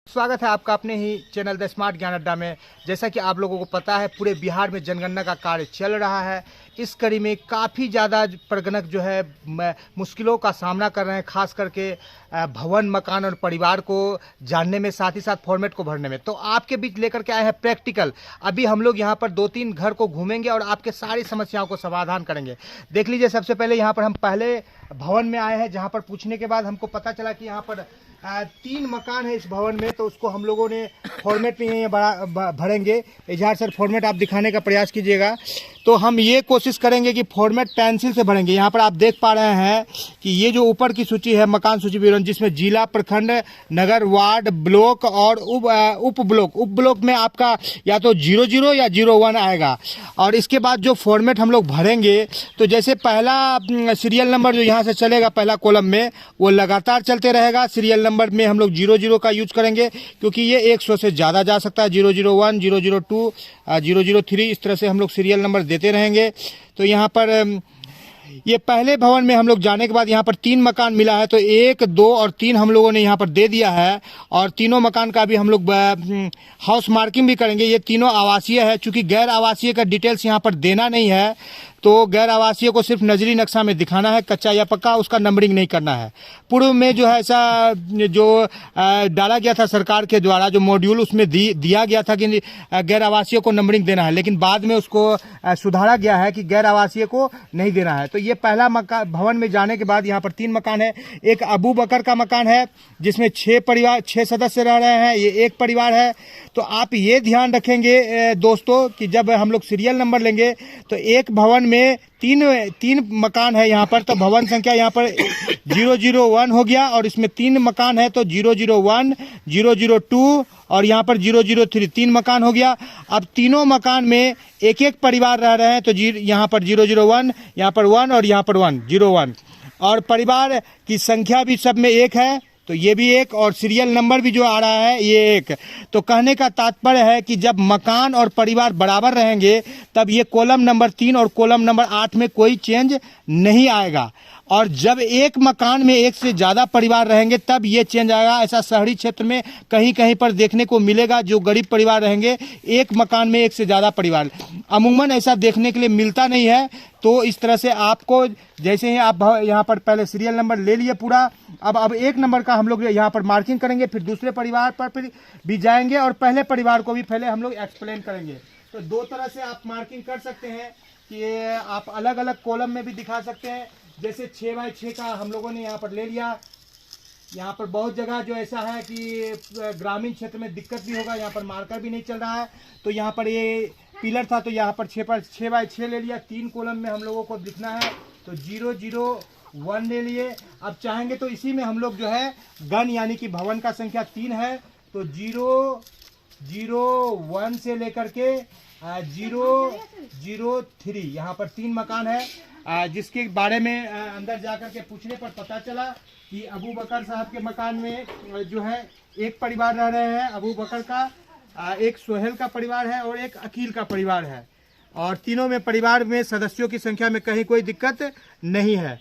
स्वागत है आपका अपने ही चैनल द स्मार्ट ज्ञान अड्डा में। जैसा कि आप लोगों को पता है, पूरे बिहार में जनगणना का कार्य चल रहा है। इस कड़ी में काफ़ी ज़्यादा प्रगणक जो है मुश्किलों का सामना कर रहे हैं, खास करके भवन, मकान और परिवार को जानने में, साथ ही साथ फॉर्मेट को भरने में। तो आपके बीच लेकर के आए हैं प्रैक्टिकल। अभी हम लोग यहाँ पर 2-3 घर को घूमेंगे और आपके सारी समस्याओं को समाधान करेंगे। देख लीजिए, सबसे पहले यहाँ पर हम पहले भवन में आए हैं, जहाँ पर पूछने के बाद हमको पता चला कि यहाँ पर 3 मकान है इस भवन में। तो उसको हम लोगों ने फॉर्मेट में ये भरेंगे। इजहार सर, फॉर्मेट आप दिखाने का प्रयास कीजिएगा। तो हम ये कोशिश करेंगे कि फॉर्मेट पेंसिल से भरेंगे। यहाँ पर आप देख पा रहे हैं कि ये जो ऊपर की सूची है, मकान सूची विवरण, जिसमें जिला, प्रखंड, नगर, वार्ड, ब्लॉक और उप ब्लॉक में आपका या तो 00 या 01 आएगा। और इसके बाद जो फॉर्मेट हम लोग भरेंगे, तो जैसे पहला सीरियल नंबर जो यहाँ से चलेगा पहला कॉलम में, वो लगातार चलते रहेगा। सीरियल नंबर में हम लोग 00 का यूज करेंगे, क्योंकि ये 100 से ज़्यादा जा सकता है। 001, 002, 003, इस तरह से हम लोग सीरियल नंबर देते रहेंगे। तो यहाँ पर ये पहले भवन में हम लोग जाने के बाद यहाँ पर 3 मकान मिला है, तो 1, 2 और 3 हम लोगों ने यहाँ पर दे दिया है। और तीनों मकान का भी हम लोग हाउस मार्किंग भी करेंगे। ये तीनों आवासीय है। चूँकि गैर आवासीय का डिटेल्स यहाँ पर देना नहीं है, तो गैर आवासीय को सिर्फ नजरी नक्शा में दिखाना है, कच्चा या पक्का, उसका नंबरिंग नहीं करना है। पूर्व में जो है ऐसा जो डाला गया था सरकार के द्वारा, जो मॉड्यूल उसमें दिया गया था कि गैर आवासीय को नंबरिंग देना है, लेकिन बाद में उसको सुधारा गया है कि गैर आवासीय को नहीं देना है। तो ये पहला मकान भवन में जाने के बाद यहाँ पर 3 मकान है। एक अबू बकर का मकान है, जिसमें 6 सदस्य रह रहे हैं। ये एक परिवार है। तो आप ये ध्यान रखेंगे दोस्तों कि जब हम लोग सीरियल नंबर लेंगे, तो एक भवन में तीन मकान है यहाँ पर, तो भवन संख्या यहाँ पर 001 हो गया। और इसमें 3 मकान है, तो 001, 002 और यहाँ पर 003, 3 मकान हो गया। अब तीनों मकान में एक एक परिवार रह रहे हैं, तो यहाँ पर 001, यहाँ पर 1 और यहाँ पर 1, 01। और परिवार की संख्या भी सब में 1 है, तो ये भी 1, और सीरियल नंबर भी जो आ रहा है ये 1। तो कहने का तात्पर्य है कि जब मकान और परिवार बराबर रहेंगे, तब ये कॉलम नंबर 3 और कॉलम नंबर 8 में कोई चेंज नहीं आएगा। और जब एक मकान में 1 से ज़्यादा परिवार रहेंगे, तब ये चेंज आएगा। ऐसा शहरी क्षेत्र में कहीं कहीं पर देखने को मिलेगा। जो गरीब परिवार रहेंगे, एक मकान में 1 से ज़्यादा परिवार, अमूमन ऐसा देखने के लिए मिलता नहीं है। तो इस तरह से आपको, जैसे ही आप यहाँ पर पहले सीरियल नंबर ले लिए पूरा, अब 1 नंबर का हम लोग यहाँ पर मार्किंग करेंगे, फिर दूसरे परिवार पर फिर भी जाएंगे और पहले परिवार को भी पहले हम लोग एक्सप्लेन करेंगे। तो 2 तरह से आप मार्किंग कर सकते हैं कि आप अलग अलग कॉलम में भी दिखा सकते हैं। जैसे 6x6 का हम लोगों ने यहाँ पर ले लिया। यहाँ पर बहुत जगह जो ऐसा है कि ग्रामीण क्षेत्र में दिक्कत भी होगा, यहाँ पर मार्कर भी नहीं चल रहा है। तो यहाँ पर ये पिलर था, तो यहाँ पर 6x6 ले लिया। 3 कॉलम में हम लोगों को लिखना है, तो 001 ले लिए। अब चाहेंगे तो इसी में हम लोग जो है गण, यानी कि भवन का संख्या 3 है, तो 001 से लेकर के 003, यहाँ पर 3 मकान है, जिसके बारे में अंदर जाकर के पूछने पर पता चला कि अबू बकर साहब के मकान में जो है 1 परिवार रह रहे हैं, अबू बकर का, एक सोहेल का परिवार है और एक अकील का परिवार है। और तीनों में परिवार में सदस्यों की संख्या में कहीं कोई दिक्कत नहीं है।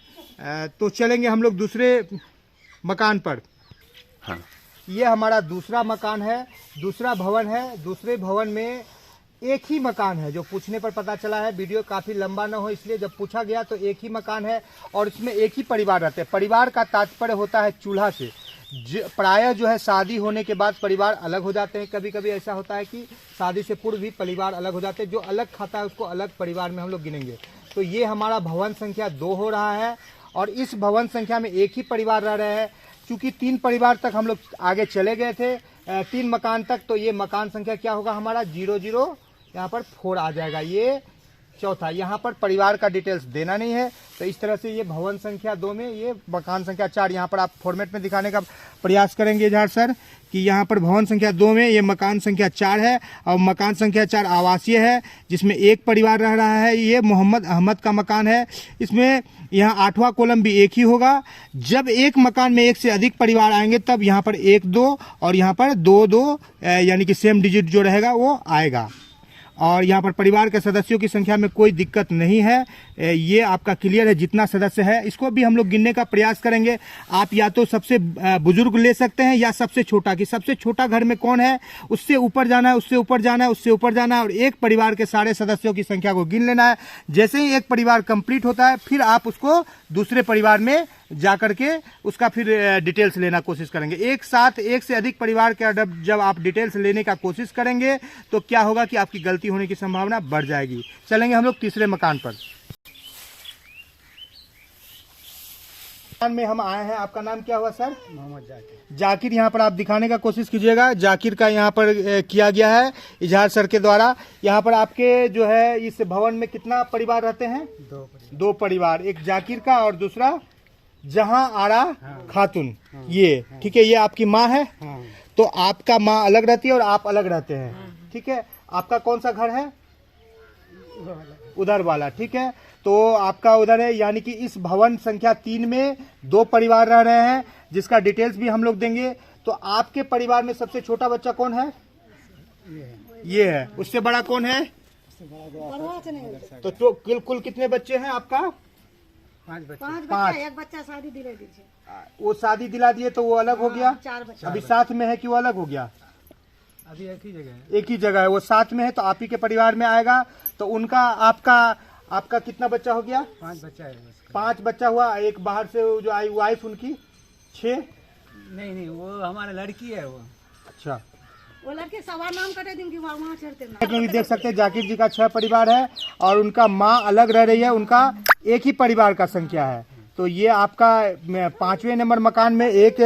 तो चलेंगे हम लोग दूसरे मकान पर। हाँ, ये हमारा दूसरा मकान है, दूसरा भवन है। दूसरे भवन में एक ही मकान है, जो पूछने पर पता चला है। वीडियो काफ़ी लंबा ना हो इसलिए जब पूछा गया तो एक ही मकान है और इसमें एक ही परिवार रहते हैं। परिवार का तात्पर्य होता है चूल्हा से। प्रायः जो है शादी होने के बाद परिवार अलग हो जाते हैं। कभी कभी ऐसा होता है कि शादी से पूर्व भी परिवार अलग हो जाते हैं। जो अलग खाता है उसको अलग परिवार में हम लोग गिनेंगे। तो ये हमारा भवन संख्या 2 हो रहा है और इस भवन संख्या में एक ही परिवार रह रहे हैं। चूँकि 3 परिवार तक हम लोग आगे चले गए थे, 3 मकान तक, तो ये मकान संख्या क्या होगा हमारा 00, यहाँ पर 4 आ जाएगा। ये चौथा, यहाँ पर परिवार का डिटेल्स देना नहीं है। तो इस तरह से ये भवन संख्या 2 में, ये मकान संख्या 4, यहाँ पर आप फॉर्मेट में दिखाने का प्रयास करेंगे इजहार सर कि यहाँ पर भवन संख्या 2 में ये मकान संख्या 4 है और मकान संख्या 4 आवासीय है, जिसमें एक परिवार रह रहा है। ये मोहम्मद अहमद का मकान है। इसमें यहाँ 8वां कॉलम भी एक ही होगा। जब एक मकान में 1 से अधिक परिवार आएंगे, तब यहाँ पर 1, 2 और यहाँ पर 2, 2 यानी कि सेम डिजिट जो रहेगा वो आएगा। और यहाँ पर परिवार के सदस्यों की संख्या में कोई दिक्कत नहीं है। ये आपका क्लियर है जितना सदस्य है। इसको भी हम लोग गिनने का प्रयास करेंगे। आप या तो सबसे बुजुर्ग ले सकते हैं या सबसे छोटा, कि सबसे छोटा घर में कौन है, उससे ऊपर जाना है, उससे ऊपर जाना है, उससे ऊपर जाना है और एक परिवार के सारे सदस्यों की संख्या को गिन लेना है। जैसे ही एक परिवार कंप्लीट होता है फिर आप उसको दूसरे परिवार में जा करके उसका फिर डिटेल्स लेना कोशिश करेंगे। एक साथ एक से अधिक परिवार के जब आप डिटेल्स लेने का कोशिश करेंगे तो क्या होगा कि आपकी गलती होने की संभावना बढ़ जाएगी। चलेंगे हम लोग तीसरे मकान पर। मकान में हम आए हैं। आपका नाम क्या हुआ सर? मोहम्मद जाकिर। जाकिर, यहाँ पर आप दिखाने का कोशिश कीजिएगा। जाकिर का यहाँ पर किया गया है इजहार सर के द्वारा। यहाँ पर आपके जो है इस भवन में कितना परिवार रहते हैं? दो परिवार, एक जाकिर का और दूसरा जहां आरा खातून। ये ठीक है, ये आपकी माँ है। तो आपका माँ अलग रहती है और आप अलग रहते हैं। ठीक है, आपका कौन सा घर है? उधर वाला। ठीक है, तो आपका उधर है, यानी कि इस भवन संख्या 3 में 2 परिवार रह रहे हैं जिसका डिटेल्स भी हम लोग देंगे। तो आपके परिवार में सबसे छोटा बच्चा कौन है? ये है। उससे बड़ा कौन है? तो कुल कितने बच्चे हैं आपका? 5 बच्चे। 5। एक बच्चा शादी दिला दीजिए। वो शादी दिला दिए तो वो अलग हो गया। 4 बच्चे। अभी साथ में है कि वो अलग हो गया? अभी एक ही जगह है। एक ही जगह है, वो साथ में है तो आप ही के परिवार में आएगा। तो उनका आपका कितना बच्चा हो गया? 5 बच्चा है उसका। 5 बच्चा हुआ। एक बाहर से जो आई वाइफ उनकी 6। नहीं, वो हमारा लड़की है वो। अच्छा, वो लड़के सवा नाम कटे दिन की वहाँ चढ़ते ना। लेकिन देख सकते हैं जाकिर जी का 6 परिवार है और उनका माँ अलग रह रही है। उनका एक ही परिवार का संख्या है। तो ये आपका 5वें नंबर मकान में एक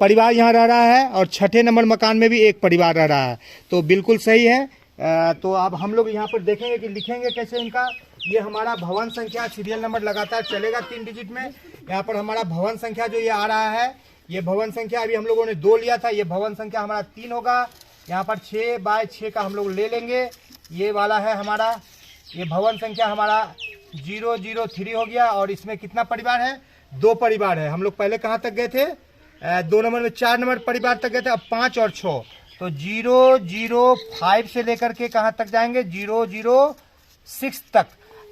परिवार यहाँ रह रहा है और 6ठे नंबर मकान में भी एक परिवार रह रहा है। तो बिल्कुल सही है। तो अब हम लोग यहाँ पर देखेंगे कि लिखेंगे कैसे इनका। ये हमारा भवन संख्या सीरियल नंबर लगातार चलेगा 3 डिजिट में। यहाँ पर हमारा भवन संख्या जो ये आ रहा है, ये भवन संख्या अभी हम लोगों ने 2 लिया था, ये भवन संख्या हमारा 3 होगा। यहाँ पर 6/6 का हम लोग ले लेंगे। ये वाला है हमारा, ये भवन संख्या हमारा 003 हो गया। और इसमें कितना परिवार है? 2 परिवार है। हम लोग पहले कहाँ तक गए थे? 2 नंबर में 4 नंबर परिवार तक गए थे। अब 5 और 6, तो 005 से लेकर के कहाँ तक जाएंगे? 006 तक।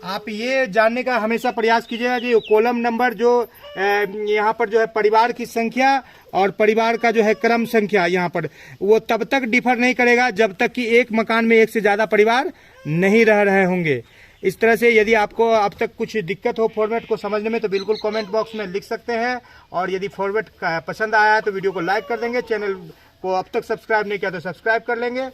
आप ये जानने का हमेशा प्रयास कीजिएगा कि कॉलम नंबर जो यहाँ पर जो है परिवार की संख्या और परिवार का जो है क्रम संख्या, यहाँ पर वो तब तक डिफर नहीं करेगा जब तक कि एक मकान में एक से ज़्यादा परिवार नहीं रह रहे होंगे। इस तरह से यदि आपको अब तक कुछ दिक्कत हो फॉर्मेट को समझने में तो बिल्कुल कमेंट बॉक्स में लिख सकते हैं। और यदि फॉर्मेट पसंद आया है तो वीडियो को लाइक कर देंगे। चैनल को अब तक सब्सक्राइब नहीं किया तो सब्सक्राइब कर लेंगे।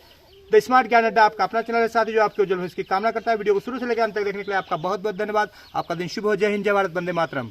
द स्मार्ट ज्ञान अड्डा आपका अपना चैनल है, साथ ही जो आपके उज्जवल भविष्य की कामना करता है। वीडियो को शुरू से लेकर अंत तक देखने के लिए आपका बहुत बहुत धन्यवाद। आपका दिन शुभ हो। जय हिंद, जय भारत, वंदे मातरम।